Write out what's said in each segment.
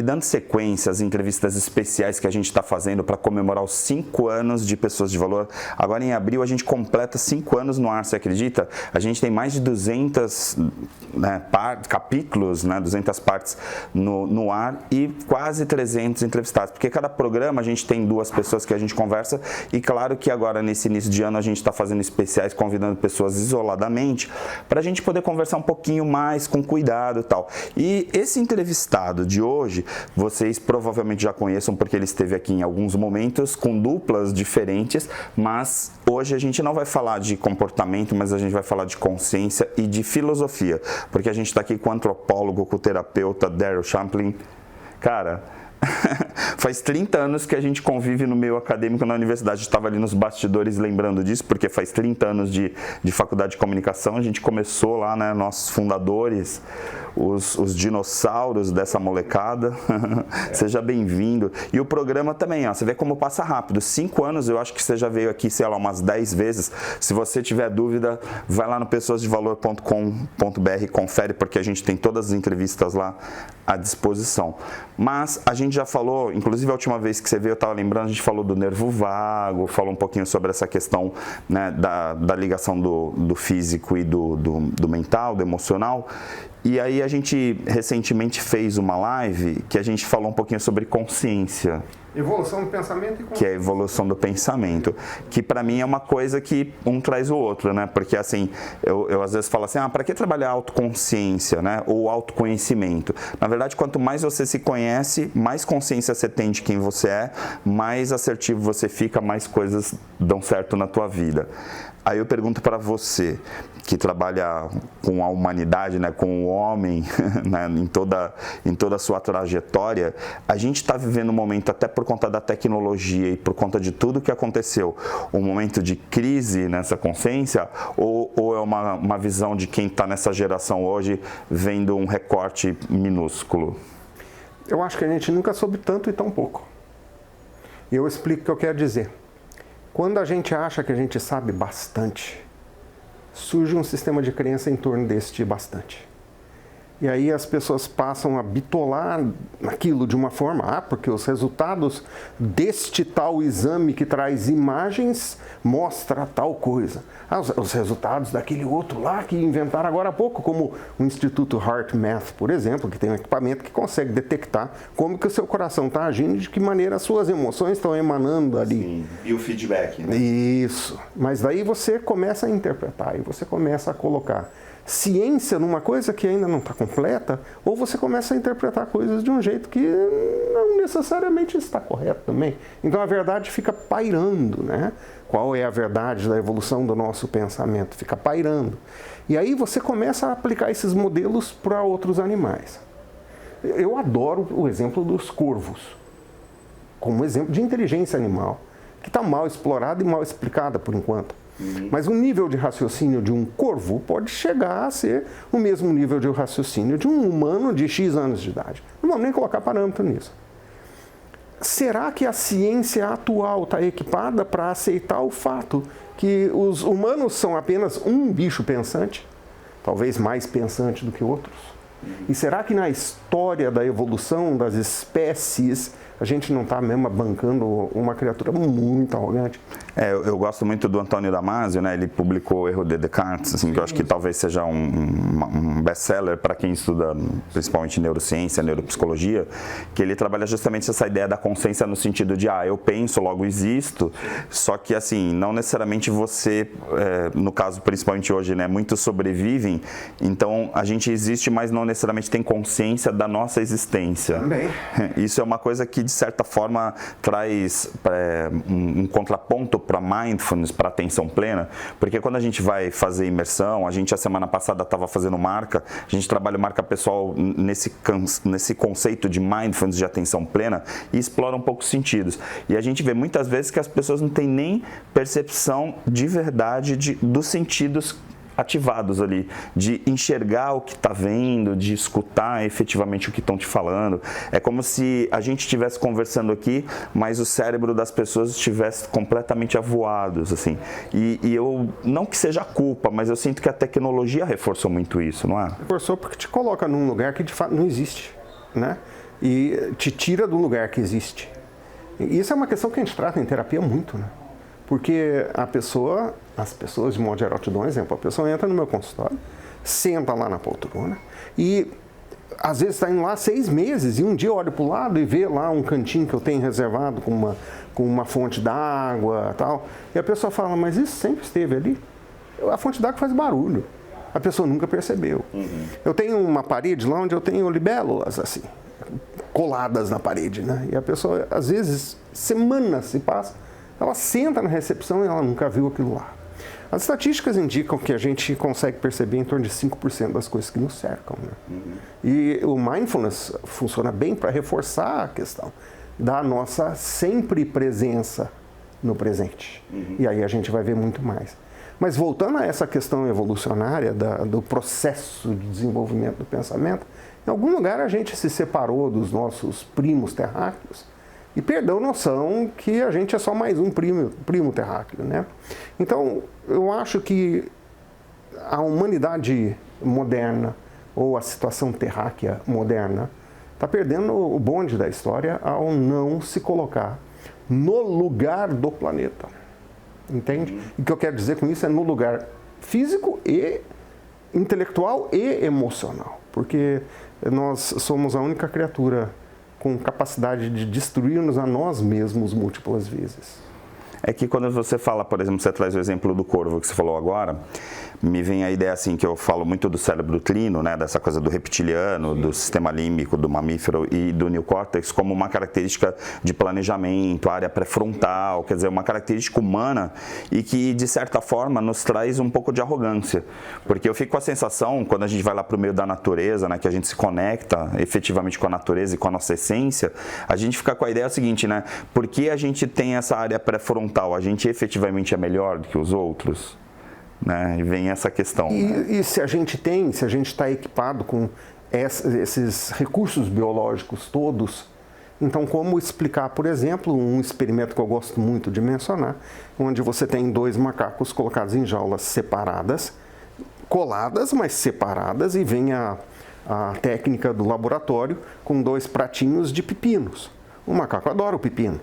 E dando sequência às entrevistas especiais que a gente está fazendo para comemorar os 5 anos de Pessoas de Valor, agora em abril a gente completa 5 anos no ar, você acredita? A gente tem mais de 200 capítulos, 200 partes no ar e quase 300 entrevistados, porque cada programa a gente tem 2 pessoas que a gente conversa e claro que agora nesse início de ano a gente está fazendo especiais convidando pessoas isoladamente para a gente poder conversar um pouquinho mais com cuidado e tal. E esse entrevistado de hoje, vocês provavelmente já conheçam porque ele esteve aqui em alguns momentos com duplas diferentes, mas hoje a gente não vai falar de comportamento, mas a gente vai falar de consciência e de filosofia, porque a gente está aqui com o antropólogo, com o terapeuta Daryl Champlin. Cara, faz 30 anos que a gente convive no meio acadêmico na universidade. Estava ali nos bastidores lembrando disso, porque faz 30 anos de faculdade de comunicação. A gente começou lá, nossos fundadores, os dinossauros dessa molecada. Seja bem-vindo. E o programa também, você vê como passa rápido. 5 anos, eu acho que você já veio aqui, sei lá, umas 10 vezes. Se você tiver dúvida, vai lá no pessoasdevalor.com.br, confere, porque a gente tem todas as entrevistas lá à disposição. Mas a gente já falou, inclusive a última vez que você veio, eu estava lembrando, a gente falou do nervo vago, falou um pouquinho sobre essa questão da ligação do físico e do mental, do emocional. E aí a gente recentemente fez uma live que a gente falou um pouquinho sobre consciência. Evolução do pensamento e consciência. Que é a evolução do pensamento, que para mim é uma coisa que um traz o outro, Porque assim, eu às vezes falo assim, para que trabalhar autoconsciência, Ou autoconhecimento? Na verdade, quanto mais você se conhece, mais consciência você tem de quem você é, mais assertivo você fica, mais coisas dão certo na tua vida. Aí eu pergunto para você, que trabalha com a humanidade, com o homem, em toda a sua trajetória, a gente está vivendo um momento, até por conta da tecnologia e por conta de tudo que aconteceu, um momento de crise nessa consciência, ou é uma visão de quem está nessa geração hoje, vendo um recorte minúsculo? Eu acho que a gente nunca soube tanto e tão pouco. E eu explico o que eu quero dizer. Quando a gente acha que a gente sabe bastante, surge um sistema de crença em torno deste bastante. E aí as pessoas passam a bitolar aquilo de uma forma, porque os resultados deste tal exame que traz imagens mostra tal coisa. Os resultados daquele outro lá que inventaram agora há pouco, como o Instituto HeartMath, por exemplo, que tem um equipamento que consegue detectar como que o seu coração está agindo e de que maneira as suas emoções estão emanando ali. Sim. E o feedback, Isso. Mas daí você começa a interpretar e você começa a colocar ciência numa coisa que ainda não está completa, ou você começa a interpretar coisas de um jeito que não necessariamente está correto também. Então a verdade fica pairando, Qual é a verdade da evolução do nosso pensamento? Fica pairando. E aí você começa a aplicar esses modelos para outros animais. Eu adoro o exemplo dos corvos, como exemplo de inteligência animal, que está mal explorada e mal explicada por enquanto. Mas o nível de raciocínio de um corvo pode chegar a ser o mesmo nível de raciocínio de um humano de X anos de idade. Não vamos nem colocar parâmetro nisso. Será que a ciência atual está equipada para aceitar o fato que os humanos são apenas um bicho pensante, talvez mais pensante do que outros? E será que na história da evolução das espécies a gente não está mesmo bancando uma criatura muito arrogante? Eu gosto muito do Antônio Damasio, Ele publicou O Erro de Descartes, que eu acho que talvez seja um best-seller para quem estuda principalmente neurociência, neuropsicologia, que ele trabalha justamente essa ideia da consciência no sentido de, eu penso, logo existo, só que assim, não necessariamente você, no caso principalmente hoje, muitos sobrevivem, então a gente existe, mas não necessariamente tem consciência da nossa existência. Também. Isso é uma coisa que de certa forma traz um contraponto para mindfulness, para atenção plena, porque quando a gente vai fazer imersão, a semana passada estava fazendo marca, a gente trabalha marca pessoal nesse conceito de mindfulness, de atenção plena, e explora um pouco os sentidos. E a gente vê muitas vezes que as pessoas não têm nem percepção de verdade dos sentidos ativados ali, de enxergar o que está vendo, de escutar efetivamente o que estão te falando. É como se a gente estivesse conversando aqui, mas o cérebro das pessoas estivesse completamente avoado, assim. E eu, não que seja culpa, mas eu sinto que a tecnologia reforçou muito isso, não é? Reforçou porque te coloca num lugar que de fato não existe, e te tira do lugar que existe. E isso é uma questão que a gente trata em terapia muito, né? Porque as pessoas, de modo geral, te dou um exemplo, a pessoa entra no meu consultório, senta lá na poltrona e às vezes está indo lá 6 meses e um dia olha para o lado e vê lá um cantinho que eu tenho reservado com uma fonte d'água e tal, e a pessoa fala, mas isso sempre esteve ali? A fonte d'água faz barulho. A pessoa nunca percebeu. Eu tenho uma parede lá onde eu tenho libélulas, assim, coladas na parede, né? E a pessoa, às vezes, semanas se passa, ela senta na recepção e ela nunca viu aquilo lá. As estatísticas indicam que a gente consegue perceber em torno de 5% das coisas que nos cercam, né? E o mindfulness funciona bem para reforçar a questão da nossa sempre presença no presente. E aí a gente vai ver muito mais. Mas voltando a essa questão evolucionária do processo de desenvolvimento do pensamento, em algum lugar a gente se separou dos nossos primos terráqueos e perdeu a noção que a gente é só mais um primo terráqueo, né? Então, eu acho que a humanidade moderna, ou a situação terráquea moderna, está perdendo o bonde da história ao não se colocar no lugar do planeta. Entende? E o que eu quero dizer com isso é no lugar físico e intelectual e emocional. Porque nós somos a única criatura com capacidade de destruir-nos a nós mesmos múltiplas vezes. É que quando você fala, por exemplo, você traz o exemplo do corvo que você falou agora, me vem a ideia assim que eu falo muito do cérebro trino, né, dessa coisa do reptiliano, do sistema límbico, do mamífero e do neocórtex como uma característica de planejamento, área pré-frontal, quer dizer, uma característica humana e que, de certa forma, nos traz um pouco de arrogância. Porque eu fico com a sensação, quando a gente vai lá para o meio da natureza, né, que a gente se conecta efetivamente com a natureza e com a nossa essência, a gente fica com a ideia seguinte, né, por que a gente tem essa área pré-frontal? A gente efetivamente é melhor do que os outros? Né? E vem essa questão. E se a gente está equipado com esses recursos biológicos todos, então como explicar, por exemplo, um experimento que eu gosto muito de mencionar, onde você tem 2 macacos colocados em jaulas separadas, coladas, mas separadas, e vem a técnica do laboratório com 2 pratinhos de pepinos. O macaco adora o pepino,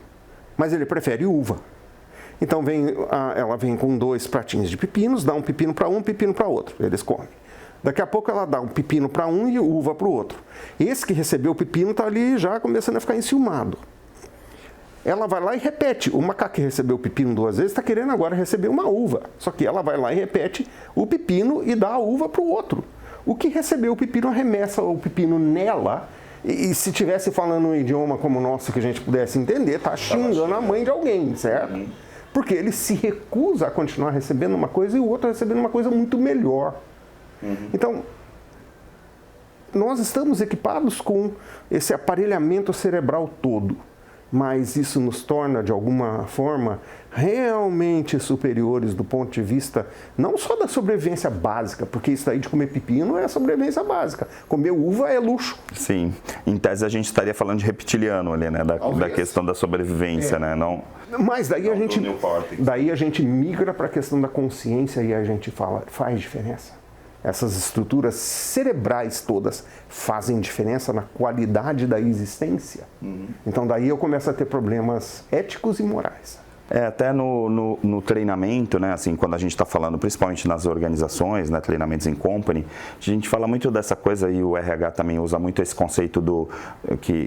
mas ele prefere uva. Então ela vem com 2 pratinhos de pepinos, dá um pepino para um pepino para outro, eles comem. Daqui a pouco ela dá um pepino para um e uva para o outro. Esse que recebeu o pepino está ali já começando a ficar enciumado. Ela vai lá e repete. O macaco que recebeu o pepino 2 vezes está querendo agora receber uma uva. Só que ela vai lá e repete o pepino e dá a uva para o outro. O que recebeu o pepino arremessa o pepino nela. E se estivesse falando um idioma como o nosso que a gente pudesse entender, está xingando a mãe de alguém, certo? Porque ele se recusa a continuar recebendo uma coisa e o outro recebendo uma coisa muito melhor. Então, nós estamos equipados com esse aparelhamento cerebral todo, mas isso nos torna, de alguma forma, realmente superiores do ponto de vista, não só da sobrevivência básica, porque isso daí de comer pepino é a sobrevivência básica. Comer uva é luxo. Sim. Em tese a gente estaria falando de reptiliano ali, né? Da questão da sobrevivência, né? Não... Mas daí a gente migra para a questão da consciência e a gente fala, faz diferença. Essas estruturas cerebrais todas fazem diferença na qualidade da existência. Então daí eu começo a ter problemas éticos e morais. Até no treinamento, né, assim, quando a gente está falando, principalmente nas organizações, né, treinamentos em company, a gente fala muito dessa coisa e o RH também usa muito esse conceito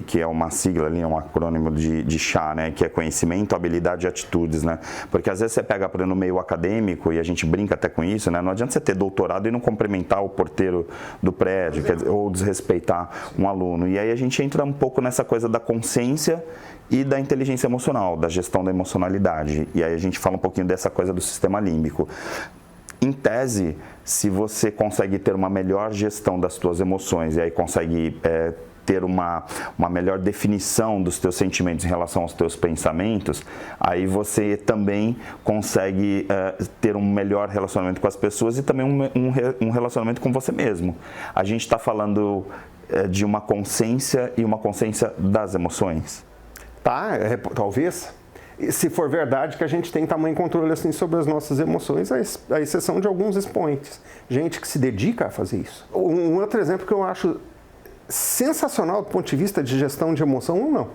que é uma sigla ali, um acrônimo de CHA, né, que é conhecimento, habilidade e atitudes, né, porque às vezes você pega no meio acadêmico e a gente brinca até com isso, né, não adianta você ter doutorado e não cumprimentar o porteiro do prédio, quer dizer, ou desrespeitar um aluno, e aí a gente entra um pouco nessa coisa da consciência e da inteligência emocional, da gestão da emocionalidade. E aí a gente fala um pouquinho dessa coisa do sistema límbico. Em tese, se você consegue ter uma melhor gestão das suas emoções e aí consegue ter uma melhor definição dos teus sentimentos em relação aos teus pensamentos, aí você também consegue ter um melhor relacionamento com as pessoas e também um relacionamento com você mesmo. A gente está falando de uma consciência e uma consciência das emoções. Tá, talvez, se for verdade que a gente tem tamanho controle assim sobre as nossas emoções, à exceção de alguns expoentes, gente que se dedica a fazer isso. Um outro exemplo que eu acho sensacional do ponto de vista de gestão de emoção ou não.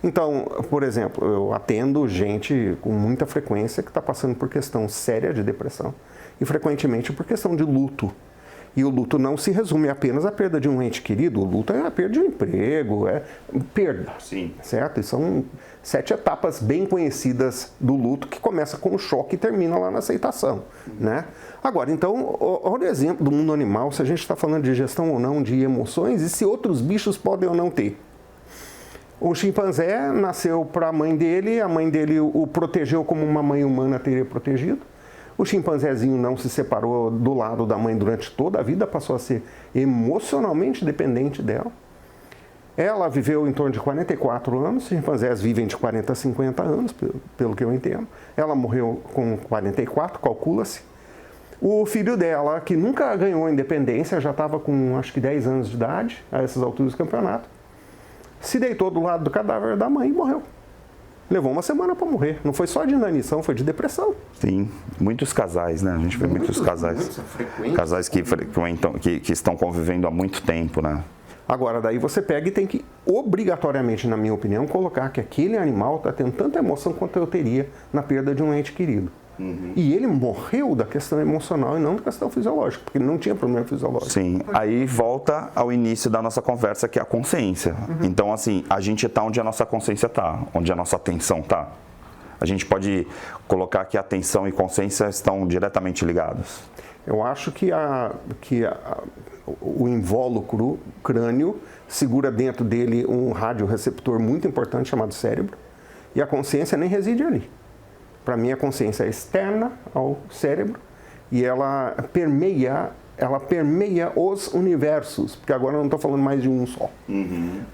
Então, por exemplo, eu atendo gente com muita frequência que está passando por questão séria de depressão e frequentemente por questão de luto. E o luto não se resume apenas à perda de um ente querido, o luto é a perda de um emprego, é perda. Sim. Certo? E são 7 etapas bem conhecidas do luto que começa com o choque e termina lá na aceitação, né? Agora, então, olha o exemplo do mundo animal, se a gente está falando de gestão ou não de emoções e se outros bichos podem ou não ter. O chimpanzé nasceu para a mãe dele o protegeu como uma mãe humana teria protegido. O chimpanzézinho não se separou do lado da mãe durante toda a vida, passou a ser emocionalmente dependente dela. Ela viveu em torno de 44 anos, chimpanzés vivem de 40 a 50 anos, pelo que eu entendo. Ela morreu com 44, calcula-se. O filho dela, que nunca ganhou independência, já estava com acho que 10 anos de idade, a essas alturas do campeonato, se deitou do lado do cadáver da mãe e morreu. Levou uma semana para morrer. Não foi só de inanição, foi de depressão. Sim, muitos casais, né? A gente vê muitos casais. Casais que estão convivendo há muito tempo, né? Agora, daí você pega e tem que, obrigatoriamente, na minha opinião, colocar que aquele animal está tendo tanta emoção quanto eu teria na perda de um ente querido. E ele morreu da questão emocional e não da questão fisiológica, porque ele não tinha problema fisiológico. Sim, aí volta ao início da nossa conversa, que é a consciência. Então, assim, a gente está onde a nossa consciência está, onde a nossa atenção está. A gente pode colocar que atenção e consciência estão diretamente ligados. Eu acho que o invólucro crânio segura dentro dele um radioreceptor muito importante chamado cérebro, e a consciência nem reside ali. Para mim, a consciência é externa ao cérebro e ela permeia os universos, porque agora eu não estou falando mais de um só.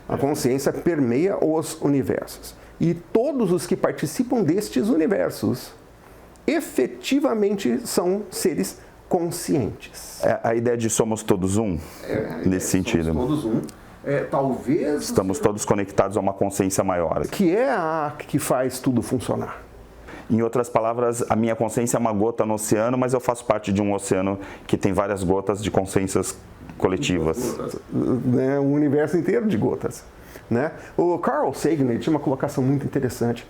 A consciência permeia os universos. E todos os que participam destes universos efetivamente são seres conscientes. É a ideia de somos todos um, nesse sentido. Somos todos um. Talvez... Estamos todos conectados a uma consciência maior. Que é a que faz tudo funcionar. Em outras palavras, a minha consciência é uma gota no oceano, mas eu faço parte de um oceano que tem várias gotas de consciências coletivas. Um universo inteiro de gotas. Né? O Carl Sagan tinha uma colocação muito interessante.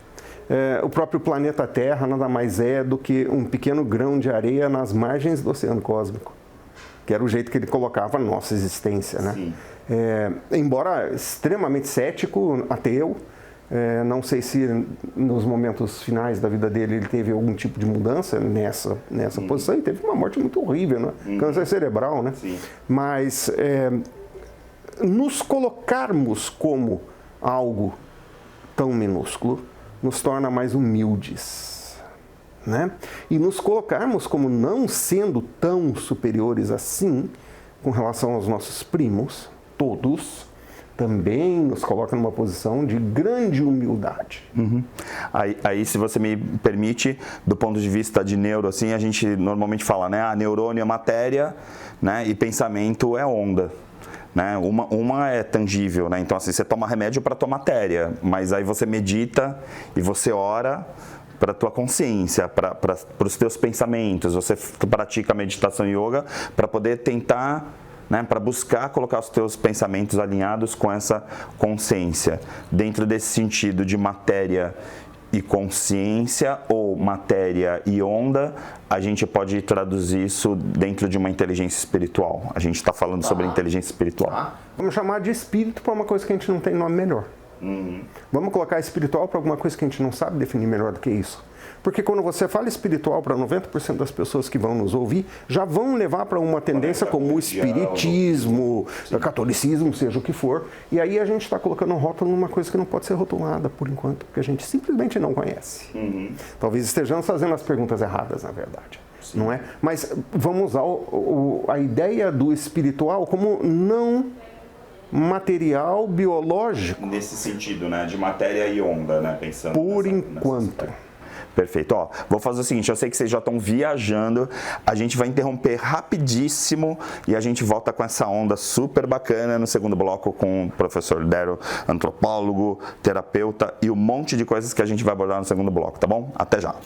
O próprio planeta Terra nada mais é do que um pequeno grão de areia nas margens do oceano cósmico. Que era o jeito que ele colocava a nossa existência. Né? Embora extremamente cético, ateu, não sei se nos momentos finais da vida dele ele teve algum tipo de mudança nessa posição. Ele teve uma morte muito horrível, né? Câncer cerebral, né? Mas nos colocarmos como algo tão minúsculo nos torna mais humildes, né? E nos colocarmos como não sendo tão superiores assim com relação aos nossos primos, todos, também nos coloca numa posição de grande humildade. Aí, se você me permite, do ponto de vista de neuro, assim, a gente normalmente fala, né? Neurônio é matéria, né? E pensamento é onda. Né? Uma é tangível, né? Então, assim, você toma remédio para a tua matéria, mas aí você medita e você ora para a tua consciência, para os teus pensamentos. Você pratica meditação e yoga para poder tentar... Né, para buscar colocar os teus pensamentos alinhados com essa consciência. Dentro desse sentido de matéria e consciência, ou matéria e onda, a gente pode traduzir isso dentro de uma inteligência espiritual. A gente está falando sobre inteligência espiritual. Vamos chamar de espírito para uma coisa que a gente não tem nome melhor. Vamos colocar espiritual para alguma coisa que a gente não sabe definir melhor do que isso. Porque quando você fala espiritual para 90% das pessoas que vão nos ouvir, já vão levar para uma tendência como o espiritismo, o catolicismo, seja o que for. E aí a gente está colocando um rótulo numa coisa que não pode ser rotulada por enquanto, porque a gente simplesmente não conhece. Talvez estejamos fazendo as perguntas erradas, na verdade. Não é? Mas vamos usar a ideia do espiritual como não material biológico. Nesse sentido, né? De matéria e onda, né? Pensando por enquanto. Perfeito. Ó, vou fazer o seguinte, eu sei que vocês já estão viajando, a gente vai interromper rapidíssimo e a gente volta com essa onda super bacana no segundo bloco com o professor Daryl, antropólogo, terapeuta e um monte de coisas que a gente vai abordar no segundo bloco, tá bom? Até já!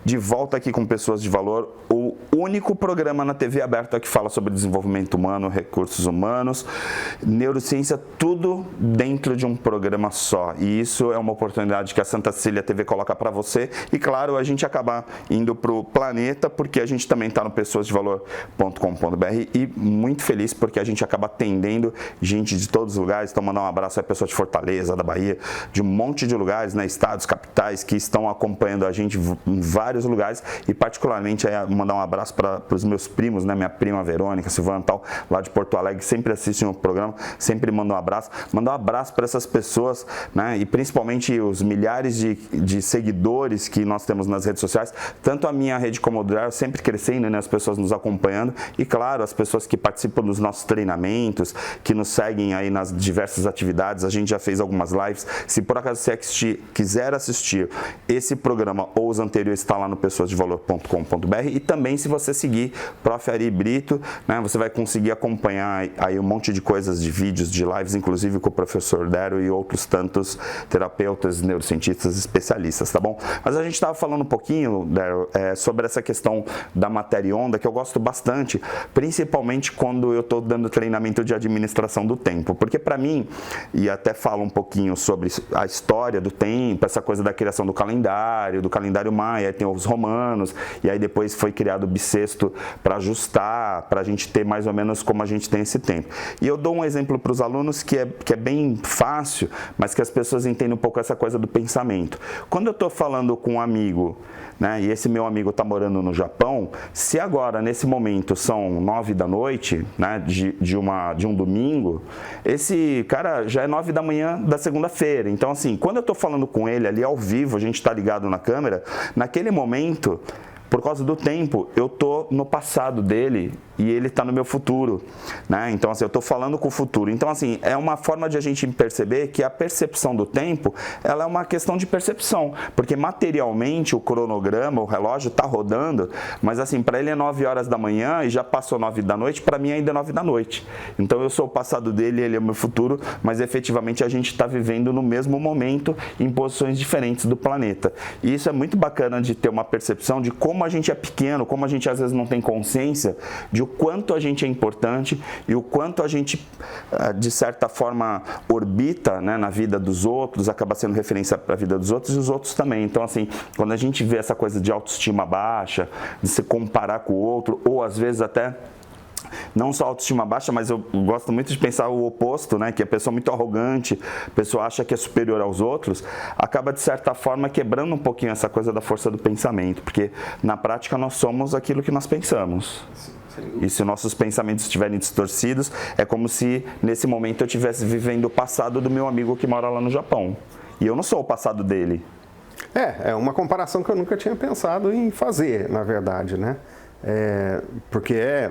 de volta aqui com Pessoas de Valor, o único programa na TV aberta que fala sobre desenvolvimento humano, recursos humanos, neurociência, tudo dentro de um programa só. E isso é uma oportunidade que a Santa Cecília TV coloca para você. E claro, a gente acaba indo para o planeta, porque a gente também está no pessoasdevalor.com.br e muito feliz porque a gente acaba atendendo gente de todos os lugares. Então, mandar um abraço a pessoas de Fortaleza, da Bahia, de um monte de lugares, né, estados, capitais, que estão acompanhando a gente em vários lugares, e particularmente mandar um abraço para os meus primos, né, minha prima Verônica, Silvana, tal, lá de Porto Alegre, sempre assistem o programa, sempre mandam um abraço. Mandar um abraço para essas pessoas, né, e principalmente os milhares de seguidores que nós temos nas redes sociais, tanto a minha rede como o Daryl, sempre crescendo, né, as pessoas nos acompanhando, e claro, as pessoas que participam dos nossos treinamentos, que nos seguem aí nas diversas atividades. A gente já fez algumas lives. Se por acaso você quiser assistir esse programa ou os anteriores, está lá no pessoasdevalor.com.br, e também se você seguir Prof. Ari Brito, né, você vai conseguir acompanhar aí um monte de coisas, de vídeos, de lives, inclusive com o professor Daryl e outros tantos terapeutas, neurocientistas, especialistas, tá bom? Mas a gente estava falando um pouquinho, Daryl, sobre essa questão da matéria e onda, que eu gosto bastante, principalmente quando eu estou dando treinamento de administração do tempo, porque para mim, e até falo um pouquinho sobre a história do tempo, essa coisa da criação do calendário maia, aí tem os romanos, e aí depois foi criado o bissexto para ajustar, para a gente ter mais ou menos como a gente tem esse tempo. E eu dou um exemplo para os alunos que é bem fácil, mas que as pessoas entendem um pouco essa coisa do pensamento. Quando eu estou falando com um amigo, né, e esse meu amigo está morando no Japão, se agora, nesse momento, são 9 da noite, né, de um domingo, esse cara já é 9 da manhã da segunda-feira. Então, assim, quando eu estou falando com ele ali ao vivo, a gente está ligado na câmera, naquele momento, por causa do tempo, eu estou no passado dele e ele está no meu futuro, né? Então, assim, eu estou falando com o futuro. Então, assim, é uma forma de a gente perceber que a percepção do tempo, ela é uma questão de percepção, porque materialmente o cronograma, o relógio está rodando, mas assim, para ele é 9 horas da manhã e já passou 9 da noite, para mim ainda é 9 da noite. Então, eu sou o passado dele, ele é o meu futuro, mas efetivamente a gente está vivendo no mesmo momento em posições diferentes do planeta. E isso é muito bacana de ter uma percepção de como a gente é pequeno, como a gente às vezes não tem consciência de o quanto a gente é importante e o quanto a gente, de certa forma, orbita, né, na vida dos outros, acaba sendo referência para a vida dos outros e os outros também. Então, assim, quando a gente vê essa coisa de autoestima baixa, de se comparar com o outro, ou às vezes até não só autoestima baixa, mas eu gosto muito de pensar o oposto, né? Que a pessoa muito arrogante, a pessoa acha que é superior aos outros, acaba de certa forma quebrando um pouquinho essa coisa da força do pensamento, porque na prática nós somos aquilo que nós pensamos. E se nossos pensamentos estiverem distorcidos, é como se nesse momento eu estivesse vivendo o passado do meu amigo que mora lá no Japão. E eu não sou o passado dele. É uma comparação que eu nunca tinha pensado em fazer, na verdade, né? Porque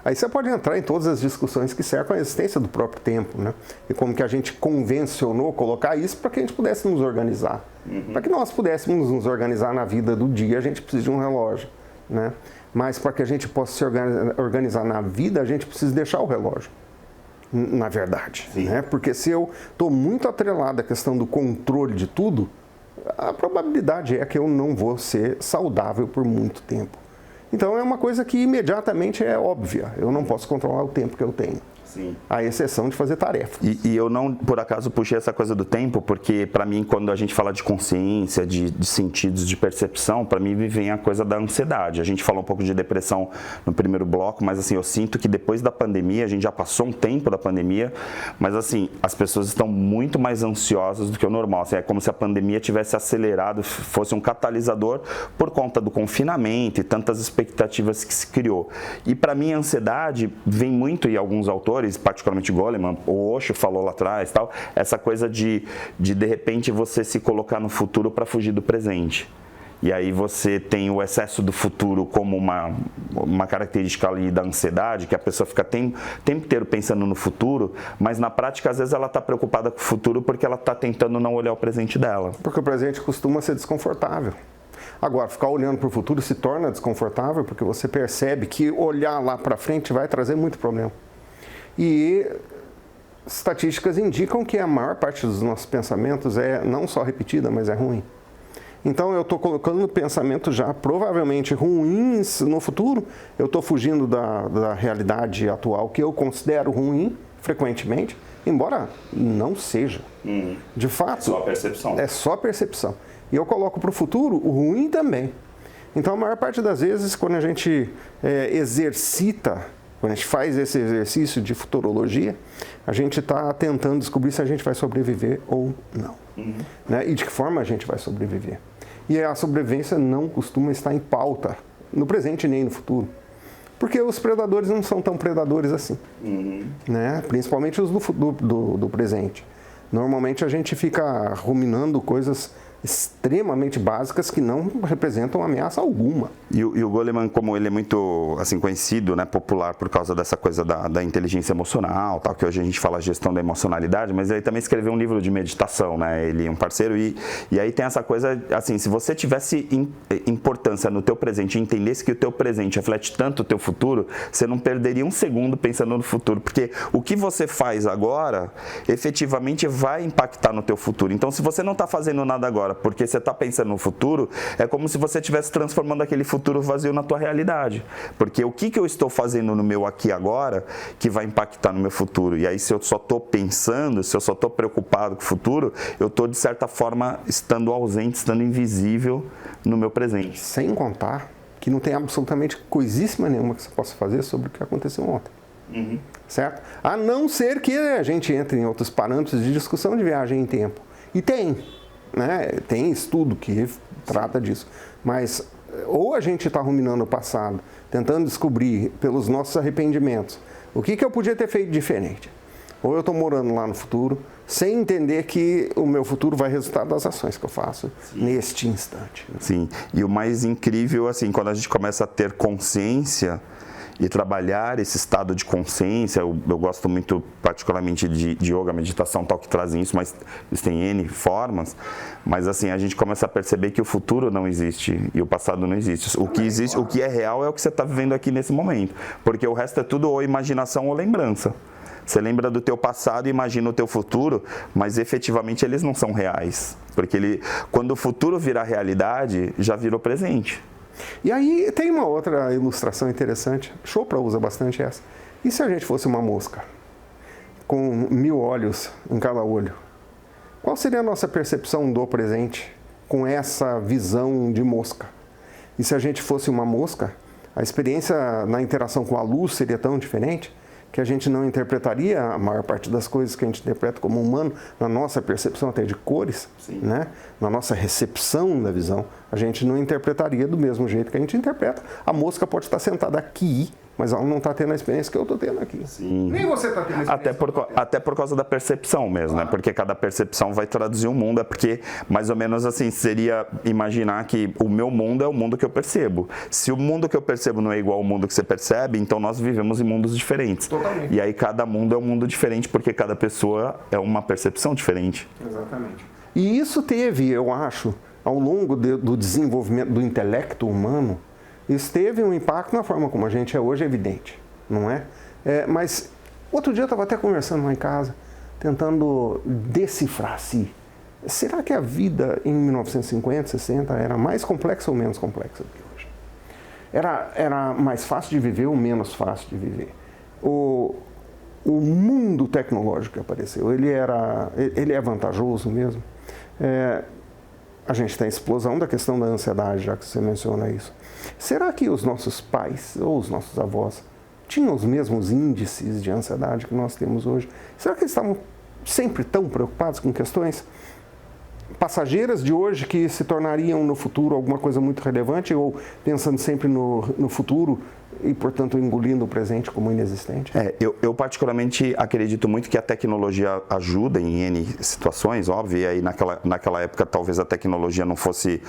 aí você pode entrar em todas as discussões que cercam a existência do próprio tempo, né? E como que a gente convencionou colocar isso para que a gente pudesse nos organizar. Para que nós pudéssemos nos organizar na vida do dia, a gente precisa de um relógio, né? Mas para que a gente possa se organizar na vida, a gente precisa deixar o relógio, na verdade, né? Porque se eu estou muito atrelado à questão do controle de tudo, a probabilidade é que eu não vou ser saudável por muito tempo. Então é uma coisa que imediatamente é óbvia. Eu não posso controlar o tempo que eu tenho. Sim. A exceção de fazer tarefas. E eu não, por acaso, puxei essa coisa do tempo, porque para mim, quando a gente fala de consciência, de sentidos, de percepção, para mim vem a coisa da ansiedade. A gente falou um pouco de depressão no primeiro bloco, mas assim, eu sinto que depois da pandemia, a gente já passou um tempo da pandemia, mas assim, as pessoas estão muito mais ansiosas do que o normal. Assim, é como se a pandemia tivesse acelerado, fosse um catalisador por conta do confinamento e tantas expectativas que se criou. E para mim a ansiedade vem muito, e alguns autores, particularmente Goleman, o Osho falou lá atrás, tal, essa coisa de repente você se colocar no futuro para fugir do presente. E aí você tem o excesso do futuro como uma característica ali da ansiedade, que a pessoa fica o tempo inteiro pensando no futuro, mas na prática às vezes ela está preocupada com o futuro porque ela está tentando não olhar o presente dela. Porque o presente costuma ser desconfortável. Agora, ficar olhando para o futuro se torna desconfortável porque você percebe que olhar lá para frente vai trazer muito problema. E estatísticas indicam que a maior parte dos nossos pensamentos é não só repetida, mas é ruim. Então eu estou colocando pensamentos já provavelmente ruins no futuro, eu estou fugindo da realidade atual que eu considero ruim frequentemente, embora não seja. De fato, Só a percepção. É só percepção. E eu coloco para o futuro o ruim também. Então, a maior parte das vezes, quando a gente exercita, quando a gente faz esse exercício de futurologia, a gente está tentando descobrir se a gente vai sobreviver ou não. Né? E de que forma a gente vai sobreviver. E a sobrevivência não costuma estar em pauta, no presente nem no futuro. Porque os predadores não são tão predadores assim. Né? Principalmente os do presente. Normalmente a gente fica ruminando coisas extremamente básicas que não representam ameaça alguma. E o Goleman, como ele é muito assim, conhecido, né, popular por causa dessa coisa da inteligência emocional, tal, que hoje a gente fala gestão da emocionalidade, mas ele também escreveu um livro de meditação, né? Ele é um parceiro e aí tem essa coisa, assim, se você tivesse importância no teu presente e entendesse que o teu presente reflete tanto o teu futuro, você não perderia um segundo pensando no futuro, porque o que você faz agora, efetivamente vai impactar no teu futuro. Então, se você não está fazendo nada agora, porque você está pensando no futuro, é como se você estivesse transformando aquele futuro vazio na tua realidade. Porque o que eu estou fazendo no meu aqui e agora que vai impactar no meu futuro? E aí, se eu só estou pensando, se eu só estou preocupado com o futuro, eu estou, de certa forma, estando ausente, estando invisível no meu presente. Sem contar que não tem absolutamente coisíssima nenhuma que você possa fazer sobre o que aconteceu ontem. Certo? A não ser que a gente entre em outros parâmetros de discussão de viagem em tempo. E tem. Né? Tem estudo que trata disso, mas ou a gente está ruminando o passado, tentando descobrir pelos nossos arrependimentos o que eu podia ter feito diferente, ou eu estou morando lá no futuro sem entender que o meu futuro vai resultar das ações que eu faço neste instante. Né? Sim, e o mais incrível, assim, quando a gente começa a ter consciência e trabalhar esse estado de consciência, eu gosto muito particularmente de yoga, meditação, tal, que trazem isso, mas existem N formas, mas assim, a gente começa a perceber que o futuro não existe e o passado não existe. O que existe, o que é real é o que você está vivendo aqui nesse momento, porque o resto é tudo ou imaginação ou lembrança. Você lembra do teu passado e imagina o teu futuro, mas efetivamente eles não são reais, porque quando o futuro virar realidade, já virou presente. E aí tem uma outra ilustração interessante, Chopra usa bastante essa. E se a gente fosse uma mosca, com 1000 olhos em cada olho? Qual seria a nossa percepção do presente com essa visão de mosca? E se a gente fosse uma mosca, a experiência na interação com a luz seria tão diferente que a gente não interpretaria a maior parte das coisas que a gente interpreta como humano, na nossa percepção até de cores, né? Na nossa recepção da visão, a gente não interpretaria do mesmo jeito que a gente interpreta. A mosca pode estar sentada aqui, mas ela não está tendo a experiência que eu estou tendo aqui. Sim. Nem você está tendo a experiência. Até por causa da percepção mesmo, né? Porque cada percepção vai traduzir um mundo, é porque mais ou menos assim seria imaginar que o meu mundo é o mundo que eu percebo. Se o mundo que eu percebo não é igual ao mundo que você percebe, então nós vivemos em mundos diferentes. Totalmente. E aí cada mundo é um mundo diferente, porque cada pessoa é uma percepção diferente. Exatamente. E isso teve, eu acho, ao longo do desenvolvimento do intelecto humano, isso teve um impacto na forma como a gente é hoje, é evidente, não é? Mas outro dia eu estava até conversando lá em casa, tentando decifrar será que a vida em 1950, 60 era mais complexa ou menos complexa do que hoje? Era mais fácil de viver ou menos fácil de viver? O mundo tecnológico que apareceu, ele é vantajoso mesmo? A gente tem a explosão da questão da ansiedade, já que você menciona isso. Será que os nossos pais ou os nossos avós tinham os mesmos índices de ansiedade que nós temos hoje? Será que eles estavam sempre tão preocupados com questões passageiras de hoje que se tornariam no futuro alguma coisa muito relevante, ou pensando sempre no futuro e, portanto, engolindo o presente como inexistente? Eu particularmente acredito muito que a tecnologia ajuda em N situações, óbvio, e aí naquela época talvez a tecnologia não fosse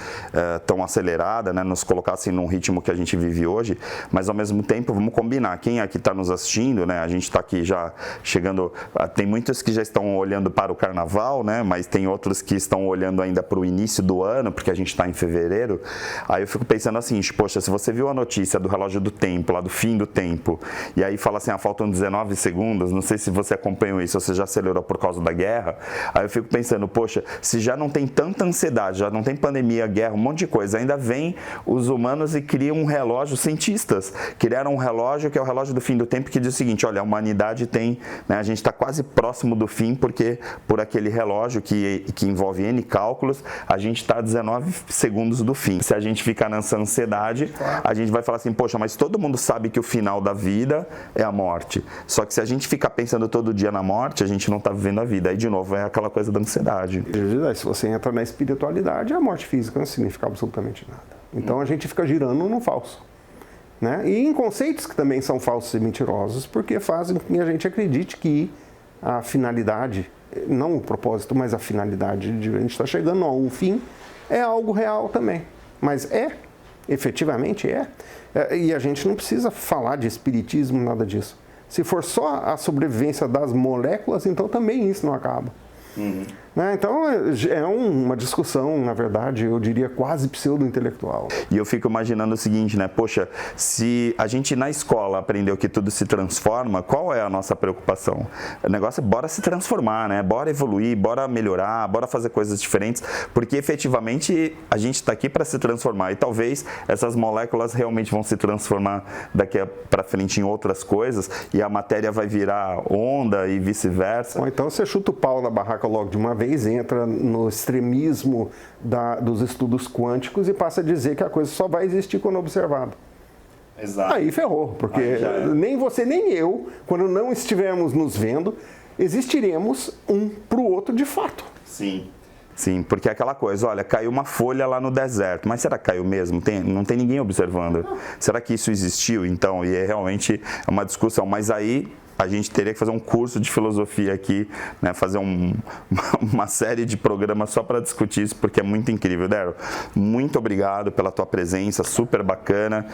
tão acelerada, né, nos colocasse num ritmo que a gente vive hoje, mas ao mesmo tempo, vamos combinar, quem aqui está nos assistindo, né, a gente está aqui já chegando, tem muitos que já estão olhando para o carnaval, né, mas tem outros que estão olhando ainda para o início do ano, porque a gente está em fevereiro. Aí eu fico pensando assim, poxa, se você viu a notícia do relógio do tempo tempo, lá do fim do tempo, e aí fala assim, faltam 19 segundos, não sei se você acompanhou isso, ou você já acelerou por causa da guerra, aí eu fico pensando, poxa, se já não tem tanta ansiedade, já não tem pandemia, guerra, um monte de coisa, ainda vem os humanos e criam um relógio, cientistas criaram um relógio que é o relógio do fim do tempo, que diz o seguinte, olha, a humanidade tem, né, a gente está quase próximo do fim, porque por aquele relógio que envolve N cálculos, a gente está a 19 segundos do fim. Se a gente ficar nessa ansiedade, a gente vai falar assim, poxa, mas todo mundo sabe que o final da vida é a morte. Só que se a gente ficar pensando todo dia na morte, a gente não está vivendo a vida. Aí, de novo, é aquela coisa da ansiedade. Se você entra na espiritualidade, a morte física não significa absolutamente nada. Então, a gente fica girando no falso. Né? E em conceitos que também são falsos e mentirosos, porque fazem com que a gente acredite que a finalidade, não o propósito, mas a finalidade de a gente estar chegando a um fim, é algo real também. Mas efetivamente é. E a gente não precisa falar de espiritismo, nada disso. Se for só a sobrevivência das moléculas, então também isso não acaba. Né? Então é uma discussão, na verdade, eu diria quase pseudo-intelectual. E eu fico imaginando o seguinte, né? Poxa, se a gente na escola aprendeu que tudo se transforma, qual é a nossa preocupação? O negócio é bora se transformar, né? Bora evoluir, bora melhorar, bora fazer coisas diferentes, porque efetivamente a gente está aqui para se transformar e talvez essas moléculas realmente vão se transformar daqui para frente em outras coisas e a matéria vai virar onda e vice-versa. Ou então você chuta o pau na barraca logo de uma vez, entra no extremismo dos estudos quânticos e passa a dizer que a coisa só vai existir quando observada. Exato. Aí ferrou, porque nem você nem eu, quando não estivermos nos vendo, existiremos um para o outro de fato. Sim. Sim, porque é aquela coisa, olha, caiu uma folha lá no deserto, mas será que caiu mesmo? Não tem ninguém observando. Será que isso existiu? Então, e é realmente uma discussão, mas aí a gente teria que fazer um curso de filosofia aqui, né, fazer uma série de programas só para discutir isso, porque é muito incrível. Daryl, muito obrigado pela tua presença, super bacana.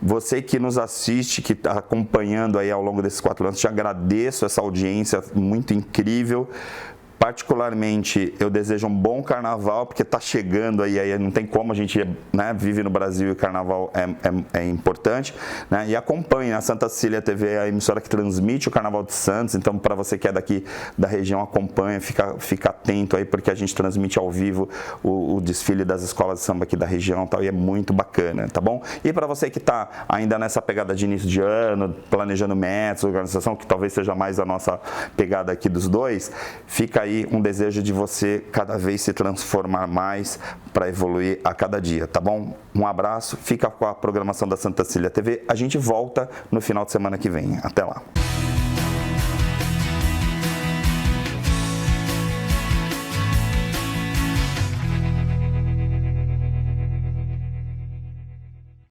Você que nos assiste, que está acompanhando aí ao longo desses 4 anos, te agradeço essa audiência muito incrível. Particularmente, eu desejo um bom carnaval, porque está chegando aí não tem como, a gente, né, vive no Brasil e o carnaval é importante, né, e acompanhe a Santa Cecília TV, a emissora que transmite o Carnaval de Santos, então para você que é daqui da região, acompanha, fica atento aí, porque a gente transmite ao vivo o desfile das escolas de samba aqui da região, tal, e é muito bacana, tá bom? E para você que está ainda nessa pegada de início de ano, planejando metas, organização, que talvez seja mais a nossa pegada aqui dos dois, fica aí um desejo de você cada vez se transformar mais para evoluir a cada dia, tá bom? Um abraço, fica com a programação da Santa Cecília TV. A gente volta no final de semana que vem. Até lá.